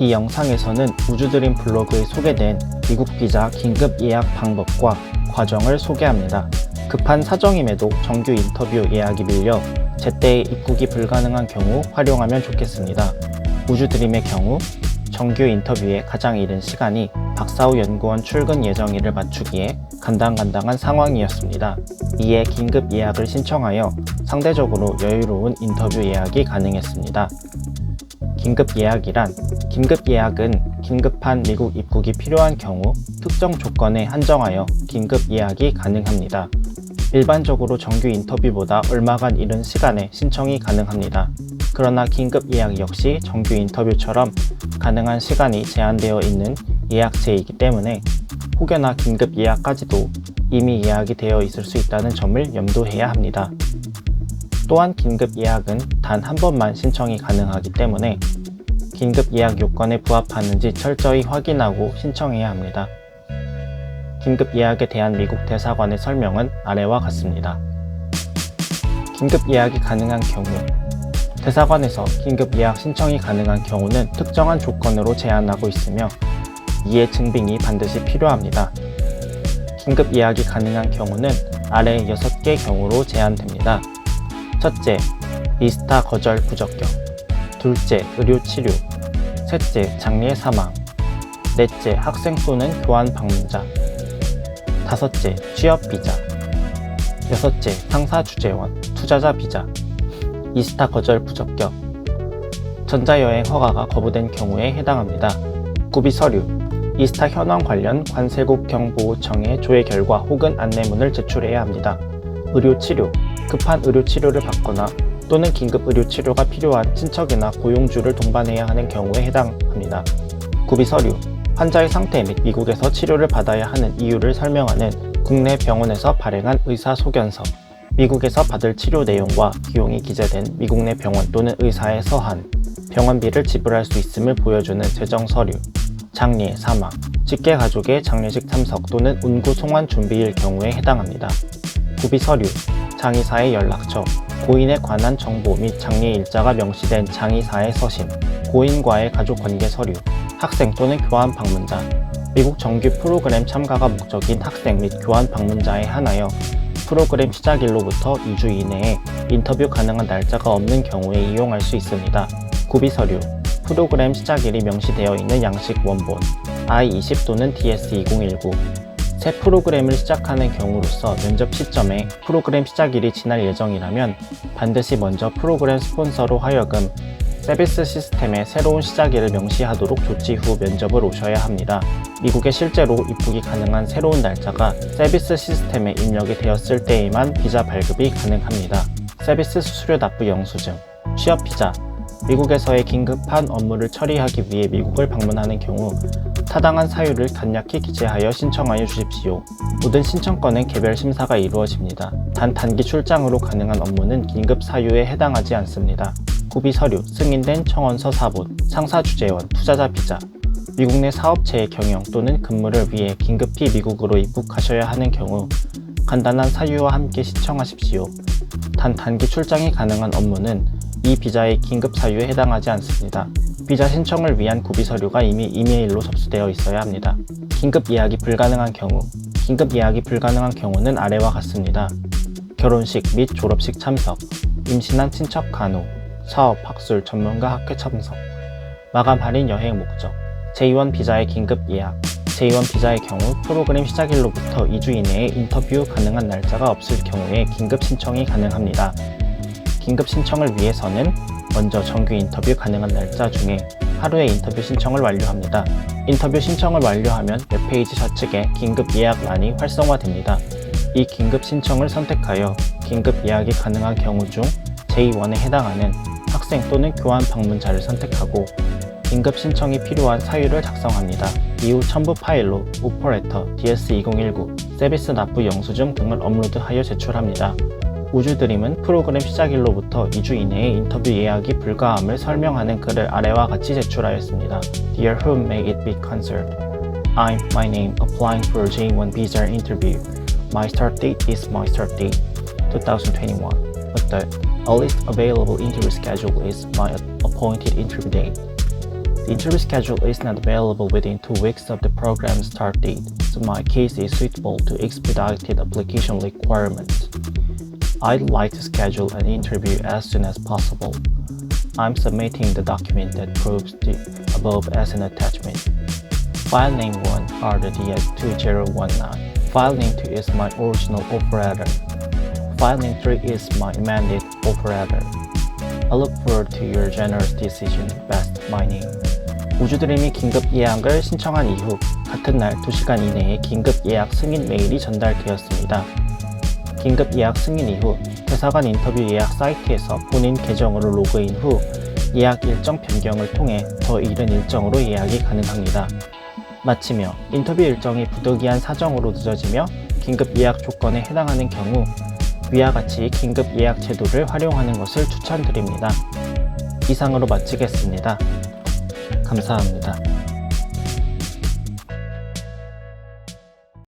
이 영상에서는 우주드림 블로그에 소개된 미국 비자 긴급 예약 방법과 과정을 소개합니다. 급한 사정임에도 정규 인터뷰 예약이 밀려 제때에 입국이 불가능한 경우 활용하면 좋겠습니다. 우주드림의 경우 정규 인터뷰에 가장 이른 시간이 박사후 연구원 출근 예정일을 맞추기에 간당간당한 상황이었습니다. 이에 긴급 예약을 신청하여 상대적으로 여유로운 인터뷰 예약이 가능했습니다. 긴급 예약이란 긴급 예약은 긴급한 미국 입국이 필요한 경우 특정 조건에 한정하여 긴급 예약이 가능합니다. 일반적으로 정규 인터뷰보다 얼마간 이른 시간에 신청이 가능합니다. 그러나 긴급 예약 역시 정규 인터뷰처럼 가능한 시간이 제한되어 있는 예약제이기 때문에 혹여나 긴급 예약까지도 이미 예약이 되어 있을 수 있다는 점을 염두해야 합니다. 또한 긴급 예약은 단 한 번만 신청이 가능하기 때문에 긴급 예약 요건에 부합하는지 철저히 확인하고 신청해야 합니다. 긴급 예약에 대한 미국 대사관의 설명은 아래와 같습니다. 긴급 예약이 가능한 경우 대사관에서 긴급 예약 신청이 가능한 경우는 특정한 조건으로 제한하고 있으며 이에 증빙이 반드시 필요합니다. 긴급 예약이 가능한 경우는 아래 6개 경우로 제한됩니다. 첫째, 비스타 거절 부적격. 둘째, 의료치료. 셋째, 장례 사망. 넷째, 학생 또는 교환 방문자. 다섯째, 취업비자. 여섯째, 상사 주재원, 투자자 비자. 이스타 거절 부적격. 전자여행 허가가 거부된 경우에 해당합니다. 구비 서류. 이스타 현황 관련 관세국 경보청에 조회 결과 혹은 안내문을 제출해야 합니다. 의료치료. 급한 의료치료를 받거나 또는 긴급 의료치료가 필요한 친척이나 고용주를 동반해야 하는 경우에 해당합니다. 구비 서류. 환자의 상태 및 미국에서 치료를 받아야 하는 이유를 설명하는 국내 병원에서 발행한 의사소견서. 미국에서 받을 치료 내용과 비용이 기재된 미국 내 병원 또는 의사의 서한. 병원비를 지불할 수 있음을 보여주는 재정 서류. 장례, 사망. 직계 가족의 장례식 참석 또는 운구 송환 준비일 경우에 해당합니다. 구비 서류. 장의사의 연락처. 고인에 관한 정보 및 장례 일자가 명시된 장의사의 서신. 고인과의 가족관계 서류. 학생 또는 교환 방문자. 미국 정규 프로그램 참가가 목적인 학생 및 교환 방문자에 한하여 프로그램 시작일로부터 2주 이내에 인터뷰 가능한 날짜가 없는 경우에 이용할 수 있습니다. 구비 서류. 프로그램 시작일이 명시되어 있는 양식 원본 I-20 또는 DS-2019. 새 프로그램을 시작하는 경우로서 면접 시점에 프로그램 시작일이 지날 예정이라면 반드시 먼저 프로그램 스폰서로 하여금 서비스 시스템의 새로운 시작일을 명시하도록 조치 후 면접을 오셔야 합니다. 미국에 실제로 입국이 가능한 새로운 날짜가 서비스 시스템에 입력이 되었을 때에만 비자 발급이 가능합니다. 서비스 수수료 납부 영수증. 취업 비자. 미국에서의 긴급한 업무를 처리하기 위해 미국을 방문하는 경우 타당한 사유를 간략히 기재하여 신청하여 주십시오. 모든 신청건은 개별 심사가 이루어집니다. 단 단기 출장으로 가능한 업무는 긴급 사유에 해당하지 않습니다. 구비 서류, 승인된 청원서 사본, 상사 주재원, 투자자 비자. 미국 내 사업체의 경영 또는 근무를 위해 긴급히 미국으로 입국하셔야 하는 경우 간단한 사유와 함께 신청하십시오. 단 단기 출장이 가능한 업무는 이 비자의 긴급 사유에 해당하지 않습니다. 비자 신청을 위한 구비 서류가 이미 이메일로 접수되어 있어야 합니다. 긴급 예약이 불가능한 경우. 긴급 예약이 불가능한 경우는 아래와 같습니다. 결혼식 및 졸업식 참석, 임신한 친척 간호, 사업, 학술, 전문가 학회 참석, 마감 할인 여행 목적, 제2원 비자의 긴급 예약. 제2원 비자의 경우 프로그램 시작일로부터 2주 이내에 인터뷰 가능한 날짜가 없을 경우에 긴급 신청이 가능합니다. 긴급 신청을 위해서는 먼저 정규 인터뷰 가능한 날짜 중에 하루에 인터뷰 신청을 완료합니다. 인터뷰 신청을 완료하면 웹페이지 좌측에 긴급 예약란이 활성화됩니다. 이 긴급 신청을 선택하여 긴급 예약이 가능한 경우 중 제2원에 해당하는 학생 또는 교환 방문자를 선택하고 긴급 신청이 필요한 사유를 작성합니다. 이후 첨부 파일로 오퍼레터, DS-2019, 서비스 납부 영수증 등을 업로드하여 제출합니다. 우주드림은 프로그램 시작일로부터 2주 이내에 인터뷰 예약이 불가함을 설명하는 글을 아래와 같이 제출하였습니다. Dear whom may it be concerned. I'm my name applying for J1 visa interview. My start date is my start date 2021. But the earliest available interview schedule is my appointed interview date. The interview schedule is not available within 2 weeks of the program start date, so my case is suitable to expedited application requirements. I'd like to schedule an interview as soon as possible. I'm submitting the document that proves the above as an attachment. File name 1 RDDX2019. File name 2 is my original offer letter. File name 3 is my amended offer letter. I look forward to your generous decision. Best, my name. 우주드림이 긴급 예약을 신청한 이후 같은 날 2시간 이내에 긴급 예약 승인 메일이 전달되었습니다. 긴급 예약 승인 이후 대사관 인터뷰 예약 사이트에서 본인 계정으로 로그인 후 예약 일정 변경을 통해 더 이른 일정으로 예약이 가능합니다. 마치며 인터뷰 일정이 부득이한 사정으로 늦어지며 긴급 예약 조건에 해당하는 경우 위와 같이 긴급 예약 제도를 활용하는 것을 추천드립니다. 이상으로 마치겠습니다. 감사합니다.